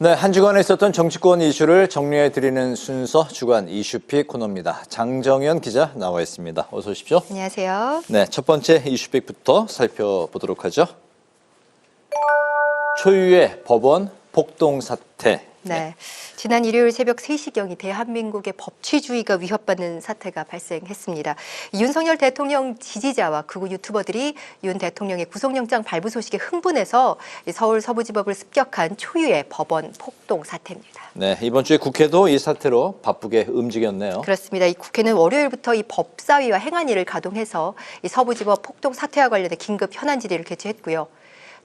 네, 한 주간에 있었던 정치권 이슈를 정리해드리는 순서 주간 이슈픽 코너입니다. 장정현 기자 나와 있습니다. 어서 오십시오. 안녕하세요. 네, 첫 번째 이슈픽부터 살펴보도록 하죠. 초유의 법원 폭동 사태. 네. 지난 일요일 새벽 3시경이 대한민국의 법치주의가 위협받는 사태가 발생했습니다. 윤석열 대통령 지지자와 극우 유튜버들이 윤 대통령의 구속영장 발부 소식에 흥분해서 서울 서부지법을 습격한 초유의 법원 폭동 사태입니다. 네, 이번 주에 국회도 이 사태로 바쁘게 움직였네요. 그렇습니다. 이 국회는 월요일부터 이 법사위와 행안위를 가동해서 이 서부지법 폭동 사태와 관련해 긴급 현안 질의를 개최했고요.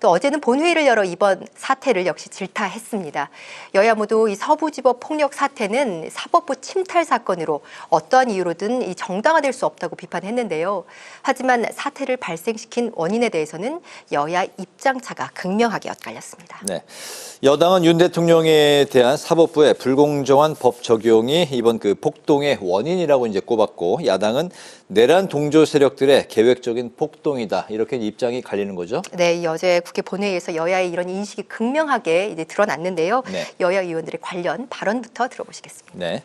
또 어제는 본회의를 열어 이번 사태를 역시 질타했습니다. 여야 모두 이 서부지법 폭력 사태는 사법부 침탈 사건으로 어떠한 이유로든 이 정당화될 수 없다고 비판했는데요. 하지만 사태를 발생시킨 원인에 대해서는 여야 입장차가 극명하게 엇갈렸습니다. 네, 여당은 윤 대통령에 대한 사법부의 불공정한 법 적용이 이번 그 폭동의 원인이라고 이제 꼽았고, 야당은 내란 동조 세력들의 계획적인 폭동이다, 이렇게 입장이 갈리는 거죠. 네, 어제 국회 본회의에서 여야의 이런 인식이 극명하게 이제 드러났는데요. 네. 여야 의원들의 관련 발언부터 들어보시겠습니다. 네.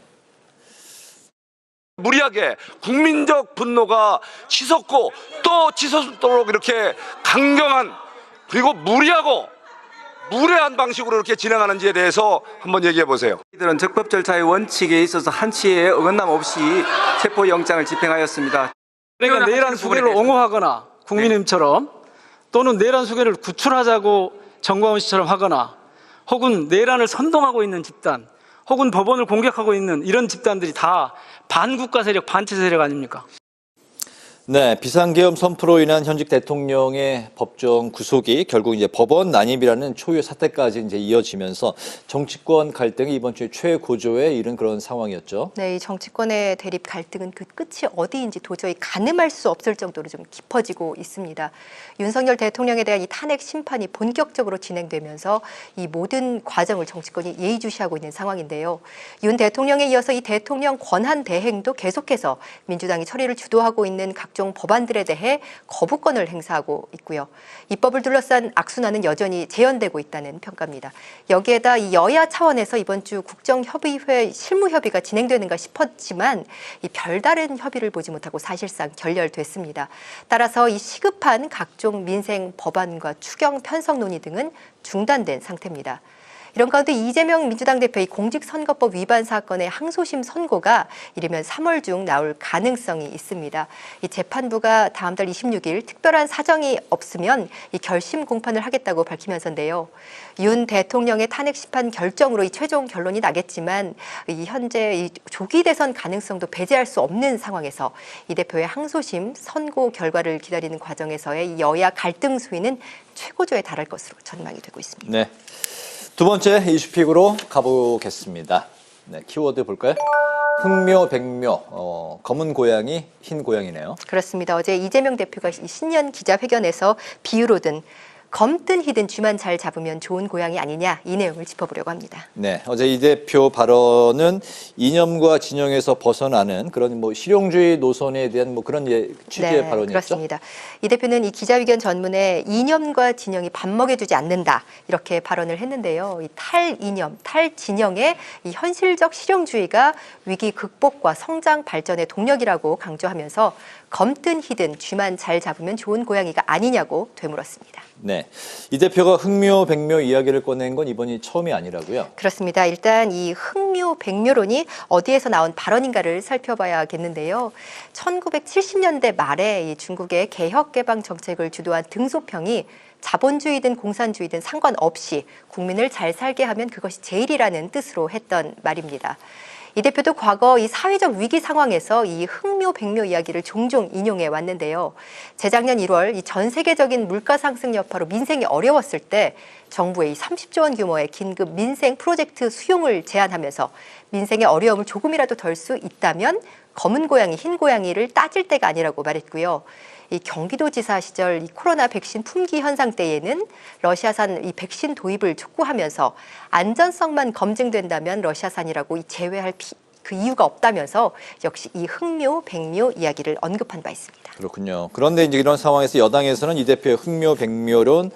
무리하게 국민적 분노가 치솟고 또 치솟도록 이렇게 강경한 그리고 무례한 방식으로 이렇게 진행하는지에 대해서 한번 얘기해 보세요. 이들은 적법 절차의 원칙에 있어서 한치의 어긋남 없이 체포영장을 집행하였습니다. 그러니까 내란 수계를 옹호하거나 국민의힘처럼 또는 내란 수계를 구출하자고 정광훈 씨처럼 하거나 혹은 내란을 선동하고 있는 집단 혹은 법원을 공격하고 있는 이런 집단들이 다 반국가 세력, 반체 세력 아닙니까? 네, 비상계엄 선포로 인한 현직 대통령의 법정 구속이 결국 이제 법원 난입이라는 초유 사태까지 이제 이어지면서 정치권 갈등이 이번 주에 최고조에 이른 그런 상황이었죠. 네, 이 정치권의 대립 갈등은 그 끝이 어디인지 도저히 가늠할 수 없을 정도로 좀 깊어지고 있습니다. 윤석열 대통령에 대한 이 탄핵 심판이 본격적으로 진행되면서 이 모든 과정을 정치권이 예의주시하고 있는 상황인데요. 윤 대통령에 이어서 이 대통령 권한 대행도 계속해서 민주당이 처리를 주도하고 있는 각종 법안들에 대해 거부권을 행사하고 있고요. 입법을 둘러싼 악순환은 여전히 재현되고 있다는 평가입니다. 여기에다 이 여야 차원에서 이번 주 국정협의회 실무협의가 진행되는가 싶었지만 이 별다른 협의를 보지 못하고 사실상 결렬됐습니다. 따라서 이 시급한 각종 민생 법안과 추경 편성 논의 등은 중단된 상태입니다. 이런 가운데 이재명 민주당 대표의 공직선거법 위반 사건의 항소심 선고가 이르면 3월 중 나올 가능성이 있습니다. 이 재판부가 다음 달 26일 특별한 사정이 없으면 이 결심 공판을 하겠다고 밝히면서인데요. 윤 대통령의 탄핵 심판 결정으로 이 최종 결론이 나겠지만 이 현재 이 조기 대선 가능성도 배제할 수 없는 상황에서 이 대표의 항소심 선고 결과를 기다리는 과정에서의 이 여야 갈등 수위는 최고조에 달할 것으로 전망이 되고 있습니다. 네. 두 번째 이슈픽으로 가보겠습니다. 네, 키워드 볼까요? 흑묘, 백묘, 검은 고양이, 흰 고양이네요. 그렇습니다. 어제 이재명 대표가 이 신년 기자회견에서 비유로 든 검든 희든 쥐만 잘 잡으면 좋은 고양이 아니냐, 이 내용을 짚어보려고 합니다. 네, 어제 이 대표 발언은 이념과 진영에서 벗어나는 그런 뭐 실용주의 노선에 대한 뭐 그런 취지의 발언이었죠. 그렇습니다. 이 대표는 이 기자회견 전문에 이념과 진영이 밥 먹여주지 않는다, 이렇게 발언을 했는데요. 이 탈이념, 탈진영의 이 현실적 실용주의가 위기 극복과 성장 발전의 동력이라고 강조하면서 검든 희든 쥐만 잘 잡으면 좋은 고양이가 아니냐고 되물었습니다. 네, 이 대표가 흑묘, 백묘 이야기를 꺼낸 건 이번이 처음이 아니라고요? 그렇습니다. 일단 이 흑묘, 백묘론이 어디에서 나온 발언인가를 살펴봐야겠는데요. 1970년대 말에 이 중국의 개혁개방 정책을 주도한 등소평이 자본주의든 공산주의든 상관없이 국민을 잘 살게 하면 그것이 제일이라는 뜻으로 했던 말입니다. 이 대표도 과거 이 사회적 위기 상황에서 이 흑묘, 백묘 이야기를 종종 인용해 왔는데요. 재작년 1월 이 전 세계적인 물가 상승 여파로 민생이 어려웠을 때 정부의 30조 원 규모의 긴급 민생 프로젝트 수용을 제안하면서 민생의 어려움을 조금이라도 덜 수 있다면 검은 고양이, 흰 고양이를 따질 때가 아니라고 말했고요. 이 경기도지사 시절 이 코로나 백신 품귀 현상 때에는 러시아산 이 백신 도입을 촉구하면서 안전성만 검증된다면 러시아산이라고 이 제외할 그 이유가 없다면서 역시 이 흑묘, 백묘 이야기를 언급한 바 있습니다. 그렇군요. 그런데 이제 이런 상황에서 여당에서는 이 대표의 흑묘, 백묘론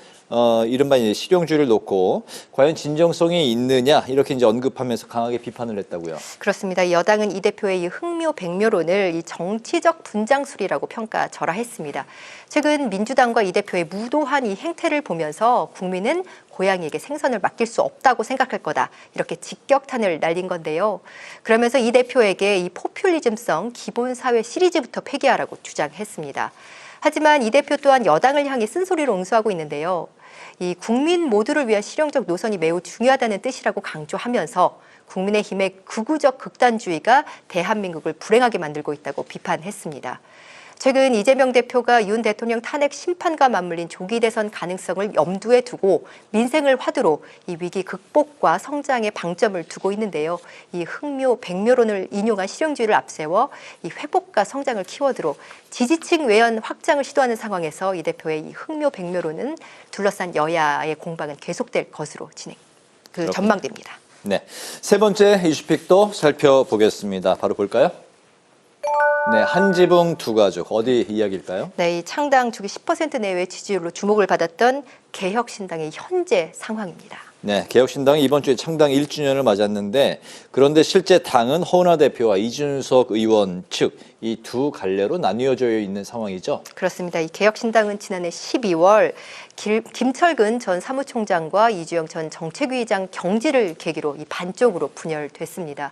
이른바 이제 실용주의를 놓고 과연 진정성이 있느냐 이렇게 이제 언급하면서 강하게 비판을 했다고요. 그렇습니다. 여당은 이 대표의 이 흥묘 백묘론을 이 정치적 분장술이라고 평가절하했습니다. 최근 민주당과 이 대표의 무도한 이 행태를 보면서 국민은 고양이에게 생선을 맡길 수 없다고 생각할 거다. 이렇게 직격탄을 날린 건데요. 그러면서 이 대표에게 이 포퓰리즘성 기본사회 시리즈부터 폐기하라고 주장했습니다. 하지만 이 대표 또한 여당을 향해 쓴소리로 응수하고 있는데요. 이 국민 모두를 위한 실용적 노선이 매우 중요하다는 뜻이라고 강조하면서 국민의힘의 극우적 극단주의가 대한민국을 불행하게 만들고 있다고 비판했습니다. 최근 이재명 대표가 윤 대통령 탄핵 심판과 맞물린 조기 대선 가능성을 염두에 두고 민생을 화두로 이 위기 극복과 성장에 방점을 두고 있는데요. 이 흥묘 백묘론을 인용한 실용주의를 앞세워 이 회복과 성장을 키워드로 지지층 외연 확장을 시도하는 상황에서 이 대표의 이 흥묘 백묘론은 둘러싼 여야의 공방은 계속될 것으로 전망됩니다. 네, 세 번째 이슈픽도 살펴보겠습니다. 바로 볼까요? 네, 한 지붕 두 가족 어디 이야기일까요? 네, 이 창당 주기 10% 내외의 지지율로 주목을 받았던 개혁신당의 현재 상황입니다. 네, 개혁신당이 이번 주에 창당 1주년을 맞았는데 그런데 실제 당은 허은하 대표와 이준석 의원 측 이 두 갈래로 나뉘어져 있는 상황이죠. 그렇습니다. 이 개혁신당은 지난해 12월 김철근 전 사무총장과 이주영 전 정책위의장 경질을 계기로 이 반쪽으로 분열됐습니다.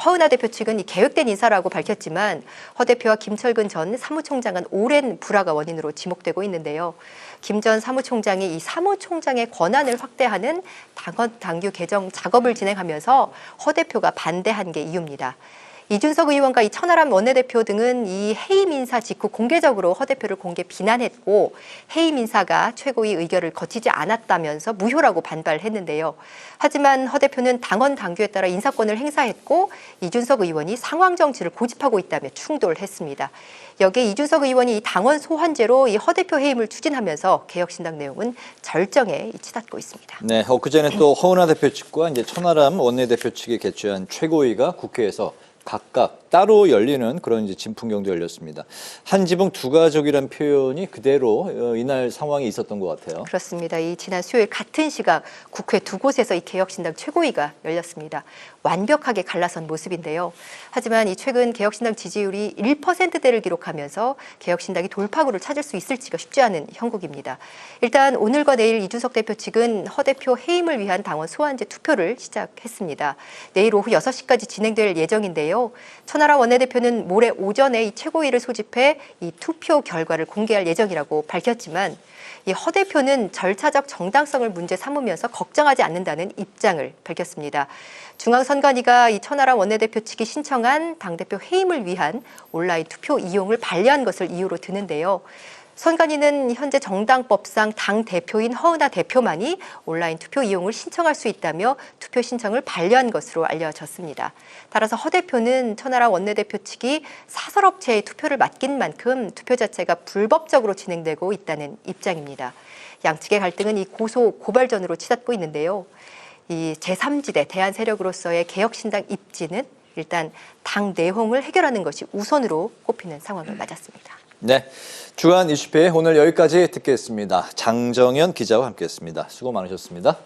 허은하 대표 측은 이 계획된 인사라고 밝혔지만 허 대표와 김철근 전 사무총장은 오랜 불화가 원인으로 지목되고 있는데요. 김 전 사무총장이 이 사무총장의 권한을 확대하는 당규 개정 작업을 진행하면서 허 대표가 반대한 게 이유입니다. 이준석 의원과 이 천하람 원내대표 등은 이 해임 인사 직후 공개적으로 허 대표를 공개 비난했고 해임 인사가 최고위 의결을 거치지 않았다면서 무효라고 반발했는데요. 하지만 허 대표는 당원 당규에 따라 인사권을 행사했고 이준석 의원이 상황 정치를 고집하고 있다며 충돌했습니다. 여기에 이준석 의원이 이 당원 소환제로 이 허 대표 해임을 추진하면서 개혁신당 내용은 절정에 치닫고 있습니다. 네, 엊그제는 또 허은하 대표 측과 이제 천하람 원내대표 측이 개최한 최고위가 국회에서 각각 따로 열리는 그런 이제 진풍경도 열렸습니다. 한 지붕 두 가족이란 표현이 그대로 이날 상황이 있었던 것 같아요. 그렇습니다. 이 지난 수요일 같은 시각 국회 두 곳에서 이 개혁신당 최고위가 열렸습니다. 완벽하게 갈라선 모습인데요. 하지만 이 최근 개혁신당 지지율이 1%대를 기록하면서 개혁신당이 돌파구를 찾을 수 있을지가 쉽지 않은 형국입니다. 일단 오늘과 내일 이준석 대표 측은 허 대표 해임을 위한 당원 소환제 투표를 시작했습니다. 내일 오후 6시까지 진행될 예정인데요. 천하람 원내대표는 모레 오전에 이 최고위를 소집해 이 투표 결과를 공개할 예정이라고 밝혔지만 이 허 대표는 절차적 정당성을 문제 삼으면서 걱정하지 않는다는 입장을 밝혔습니다. 중앙선관위가 이 천하람 원내대표 측이 신청한 당대표 해임을 위한 온라인 투표 이용을 반려한 것을 이유로 드는데요. 선관위는 현재 정당법상 당 대표인 허은하 대표만이 온라인 투표 이용을 신청할 수 있다며 투표 신청을 반려한 것으로 알려졌습니다. 따라서 허 대표는 천하람 원내대표 측이 사설업체에 투표를 맡긴 만큼 투표 자체가 불법적으로 진행되고 있다는 입장입니다. 양측의 갈등은 이 고소 고발전으로 치닫고 있는데요. 이 제3지대 대안 세력으로서의 개혁신당 입지는 일단 당 내홍을 해결하는 것이 우선으로 꼽히는 상황을 맞았습니다. 네, 주간 이슈페이 오늘 여기까지 듣겠습니다. 장정현 기자와 함께했습니다. 수고 많으셨습니다.